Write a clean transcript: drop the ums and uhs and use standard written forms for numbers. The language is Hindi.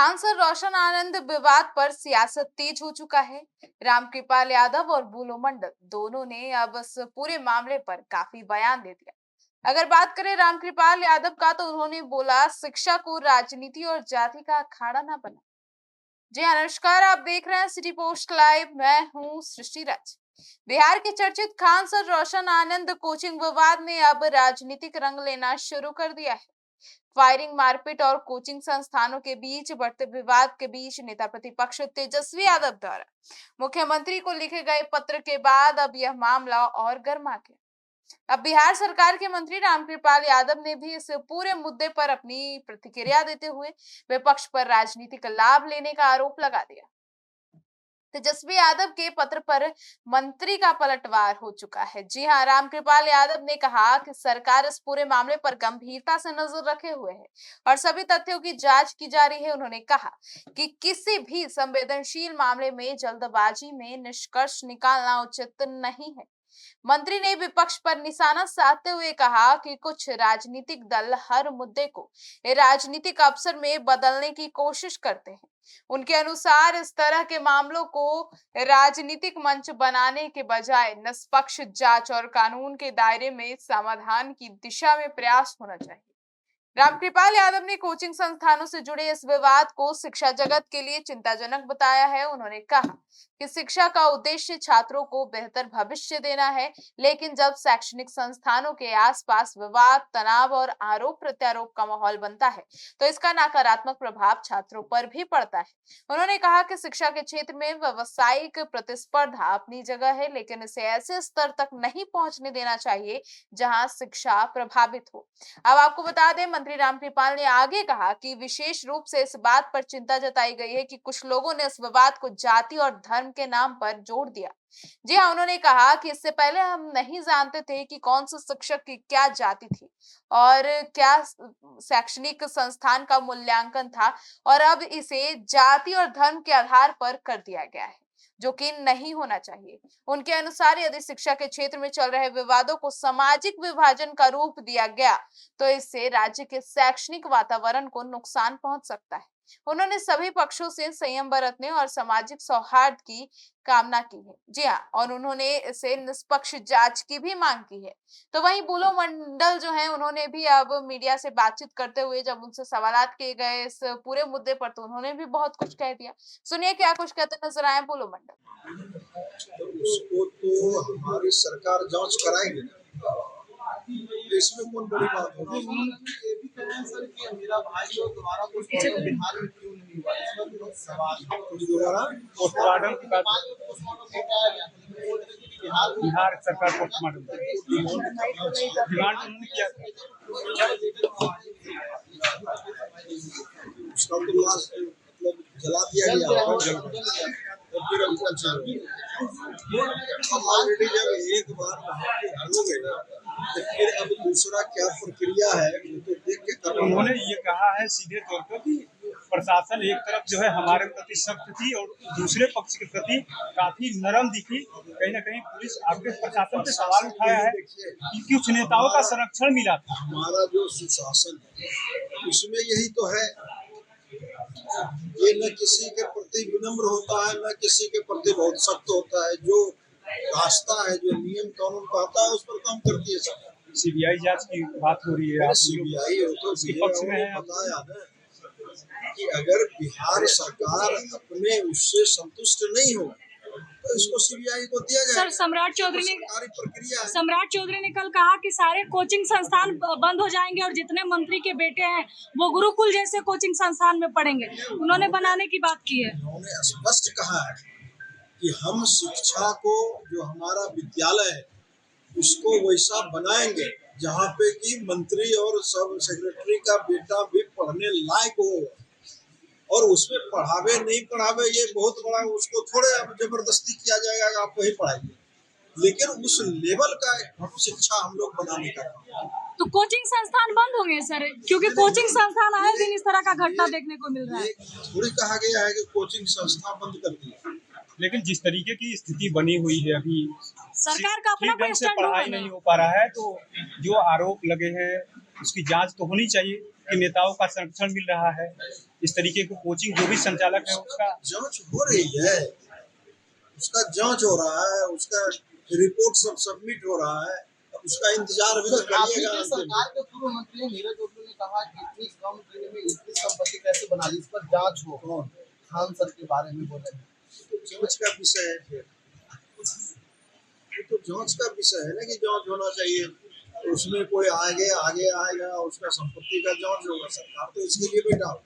सांसद रोशन आनंद विवाद पर सियासत तेज हो चुका है। रामकृपाल यादव और बुलो मंडल दोनों ने अब इस पूरे मामले पर काफी बयान दे दिया। अगर बात करें रामकृपाल यादव का, तो उन्होंने बोला शिक्षा को राजनीति और जाति का अखाड़ा ना बना। जी हाँ, नमस्कार, आप देख रहे हैं सिटी पोस्ट लाइव। मैं हूँ सृष्टि राज। बिहार के चर्चित सांसद रोशन आनंद कोचिंग विवाद ने अब राजनीतिक रंग लेना शुरू कर दिया है। फायरिंग, मारपीट और कोचिंग संस्थानों के बीच बढ़ते विवाद के बीच नेता प्रतिपक्ष तेजस्वी यादव द्वारा मुख्यमंत्री को लिखे गए पत्र के बाद अब यह मामला और गर्मा गया। अब बिहार सरकार के मंत्री रामकृपाल यादव ने भी इस पूरे मुद्दे पर अपनी प्रतिक्रिया देते हुए विपक्ष पर राजनीतिक लाभ लेने का आरोप लगा दिया। तेजस्वी यादव के पत्र पर मंत्री का पलटवार हो चुका है। जी हां, रामकृपाल यादव ने कहा कि सरकार इस पूरे मामले पर गंभीरता से नजर रखे हुए है और सभी तथ्यों की जांच की जा रही है। उन्होंने कहा कि किसी भी संवेदनशील मामले में जल्दबाजी में निष्कर्ष निकालना उचित नहीं है। मंत्री ने विपक्ष पर निशाना साधते हुए कहा कि कुछ राजनीतिक दल हर मुद्दे को राजनीतिक अवसर में बदलने की कोशिश करते हैं। उनके अनुसार इस तरह के मामलों को राजनीतिक मंच बनाने के बजाय निष्पक्ष जांच और कानून के दायरे में समाधान की दिशा में प्रयास होना चाहिए। रामकृपाल यादव ने कोचिंग संस्थानों से जुड़े इस विवाद को शिक्षा जगत के लिए चिंताजनक बताया है। उन्होंने कहा कि शिक्षा का उद्देश्य छात्रों को बेहतर भविष्य देना है, लेकिन जब शैक्षणिक संस्थानों के आसपास विवाद, तनाव और आरोप प्रत्यारोप का माहौल बनता है, तो इसका नकारात्मक प्रभाव छात्रों पर भी पड़ता है। उन्होंने कहा कि शिक्षा के क्षेत्र में व्यावसायिक प्रतिस्पर्धा अपनी जगह है, लेकिन इसे ऐसे स्तर तक नहीं पहुंचने देना चाहिए जहां शिक्षा प्रभावित हो। अब आपको बता दें, मंत्री रामकृपाल ने आगे कहा कि विशेष रूप से इस बात पर चिंता जताई गई है कि कुछ लोगों ने इस विवाद को जाति और धर्म के नाम पर जोड़ दिया। जी हाँ, उन्होंने कहा कि इससे पहले हम नहीं जानते थे कि कौन से शिक्षक की क्या जाति थी और क्या शैक्षणिक संस्थान का मूल्यांकन था, और अब इसे जाति और धर्म के आधार पर कर दिया गया है, जो कि नहीं होना चाहिए। उनके अनुसार यदि शिक्षा के क्षेत्र में चल रहे विवादों को सामाजिक विभाजन का रूप दिया गया, तो इससे राज्य के शैक्षणिक वातावरण को नुकसान पहुंच सकता है। उन्होंने सभी पक्षों से संयम बरतने और सामाजिक सौहार्द की कामना की है। जी हाँ, और उन्होंने इसे निष्पक्ष जांच की भी मांग की है। तो वहीं बुलो मंडल जो है, उन्होंने भी अब मीडिया से बातचीत करते हुए जब उनसे सवालात किए गए इस पूरे मुद्दे पर, तो उन्होंने भी बहुत कुछ कह दिया। सुनिए क्या कुछ कहते नजर आए बुलो मंडल। तो उसको तो हमारी सरकार जांच कराएगी ना, तो इसमें कौन बड़ी बात होगी। ये भी कह रहे हैं सर कि मेरा भाई जो दोबारा पोस्टमार्टम बिहार में क्यों नहीं हुआ, इस पर बहुत सवाल है। कुछ दोबारा पोस्टमार्टम की बात, बिहार सरकार पोस्टमार्टम डिमांड किया, उसका तो लाश मतलब जला दिया गया। और फिर ऑलरेडी जब एक बार वहाँ पे हो गए ना, तो फिर अब दूसरा क्या प्रक्रिया है वो तो देख के करना। उन्होंने ये कहा है सीधे तौर पर कि प्रशासन एक तरफ जो है हमारे प्रति सख्त थी और दूसरे पक्ष के प्रति काफी नरम दिखी। कहीं न कहीं पुलिस आपके प्रशासन पे सवाल उठाया है कि कुछ नेताओं का संरक्षण मिला था। हमारा जो सुशासन है उसमें यही तो है, ये न किसी के प्रति विनम्र होता है, न किसी के प्रति बहुत सख्त होता है। जो रास्ता है, जो नियम कानून कहता है उस पर काम करती है सरकार। सीबीआई जांच की बात हो रही है, सीबीआई हो तो पक्ष में है। बताया ना कि अगर बिहार सरकार अपने उससे संतुष्ट नहीं हो तो इसको सीबीआई को दिया जाए। सर, सम्राट चौधरी ने कल कहा कि सारे कोचिंग संस्थान बंद हो जाएंगे और जितने मंत्री के बेटे हैं वो गुरुकुल जैसे कोचिंग संस्थान में पढ़ेंगे। उन्होंने बनाने की बात की है। उन्होंने स्पष्ट कहा है कि हम शिक्षा को, जो हमारा विद्यालय है, उसको वैसा बनाएंगे जहाँ पे कि मंत्री और सब सेक्रेटरी का बेटा भी पढ़ने लायक हो, और उसमें पढ़ावे नहीं पढ़ावे ये बहुत बड़ा, उसको थोड़े अब जबरदस्ती किया जाएगा आप वही पढ़ाएंगे, लेकिन उस लेवल का शिक्षा हम लोग बनाने का। तो कोचिंग संस्थान बंद होंगे सर, क्योंकि कोचिंग संस्थान आए दिन इस तरह का घटना देखने को मिल रहा है। थोड़ी कहा गया है कि कोचिंग संस्था बंद कर दिया, लेकिन जिस तरीके की स्थिति बनी हुई है अभी, सरकार का अपना ढंग से पढ़ाई नहीं हो पा रहा है, तो जो आरोप लगे हैं उसकी जांच तो होनी चाहिए। कि नेताओं का संरक्षण मिल रहा है। इस तरीके की कोचिंग जो भी संचालक है उसका जांच हो रही है, उसका जांच हो रहा है, उसका रिपोर्ट सब सबमिट हो रहा है, उसका इंतजार भी तो करिएगा। सरकार के पूर्व मंत्री नीरज ओटू ने कहा कि इतनी कम दिन में इतनी संपत्ति कैसे बना ली, इस पर जांच हो। कौन? खान सर के बारे में बोले तो जांच का विषय है, फिर तो जांच का विषय है ना कि जांच होना चाहिए। तो उसमें कोई आगे आएगा, उसका संपत्ति का जांच होगा। सरकार तो इसके लिए बैठा हो।